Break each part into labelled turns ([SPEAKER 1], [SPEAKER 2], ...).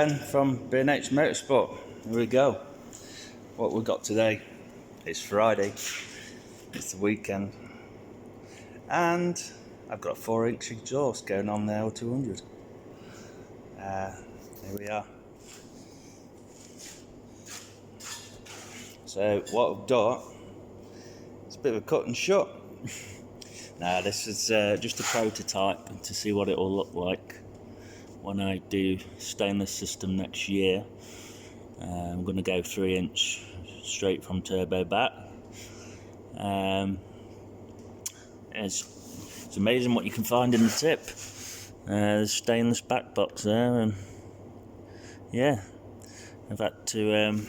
[SPEAKER 1] Ben from B&H Motorsport. Here we go. What we got today? It's Friday. It's the weekend. And I've got a 4-inch exhaust going on the L200. Here we are. So what I've done, it's a bit of a cut and shut. Now this is just a prototype to see what it will look like when I do stainless system next year. I'm going to go 3-inch straight from turbo back. It's amazing what you can find in the tip. There's stainless back box there, and yeah, I've had to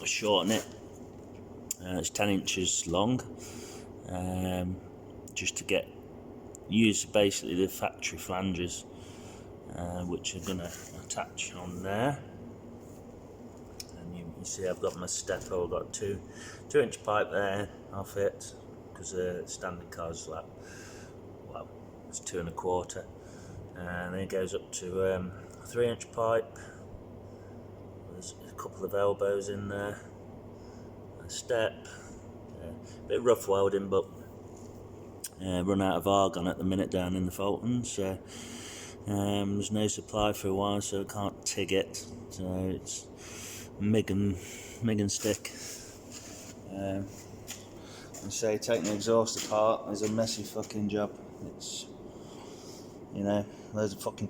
[SPEAKER 1] shorten it. It's 10 inches long, just to use basically the factory flanges, which are going to attach on there. And you see I've got my stepper. I've got a 2-inch pipe there off it, because the standard car's like, well, it's 2 1/4, and then it goes up to a 3-inch pipe. There's a couple of elbows in there, a step, a bit rough welding, but run out of argon at the minute down in the Fulton, so there's no supply for a while, so I can't TIG it, so it's mig and stick. And say taking the exhaust apart is a messy fucking job. It's, you know, loads of fucking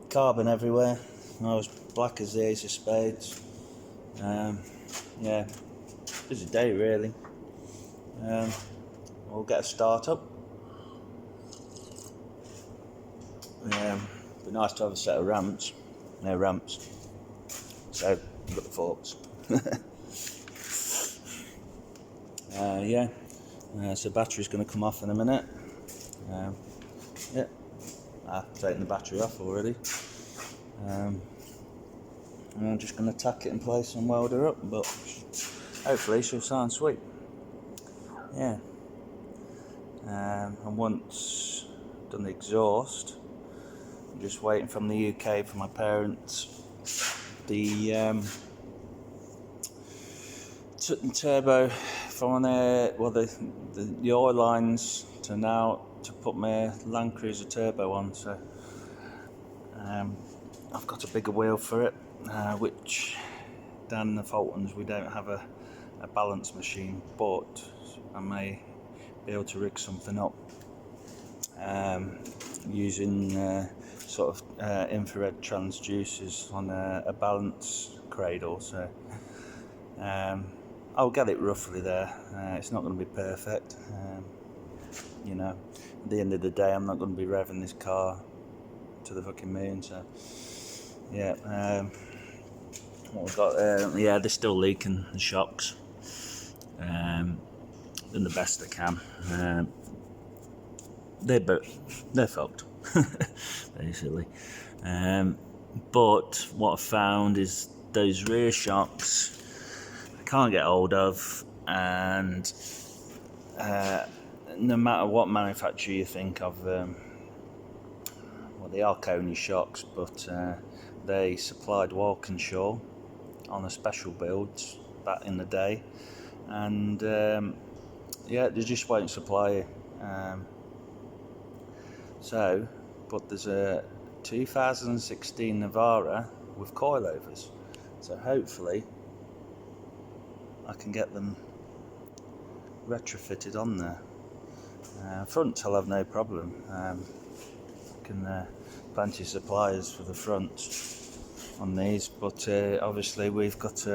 [SPEAKER 1] carbon everywhere. I was black as the ace of spades. Yeah, busy day really. We'll get a start up. Be nice to have a set of ramps. No ramps, so I've got the forks. So battery's going to come off in a minute. Yeah, I've taken the battery off already. And I'm just going to tack it in place and weld her up, but hopefully she'll sound sweet. Yeah. And once done the exhaust, I'm just waiting from the UK for my parents the turbo from there, well the oil lines to put my Land Cruiser turbo on. So I've got a bigger wheel for it, which down in the Fultons we don't have a balance machine, but I may be able to rig something up using sort of infrared transducers on a balance cradle. So I'll get it roughly there. It's not going to be perfect. You know, at the end of the day, I'm not going to be revving this car to the fucking moon. So yeah, what we've got there, yeah, they're still leaking the shocks. Doing the best I can. They're fucked, basically. But what I found is those rear shocks I can't get hold of, and no matter what manufacturer you think of, well, they are Coney shocks, but they supplied Walkinshaw on a special build back in the day, and yeah, they just won't supply you. But there's a 2016 Navara with coilovers, so hopefully I can get them retrofitted on there. Front I'll have no problem. Plenty of suppliers for the front on these, but obviously we've got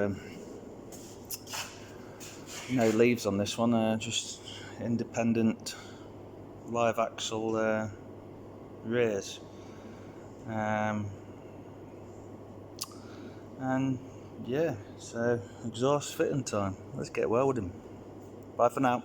[SPEAKER 1] no leaves on this one, just independent live axle rears. And yeah, so exhaust fitting time. Let's get welding. Bye for now.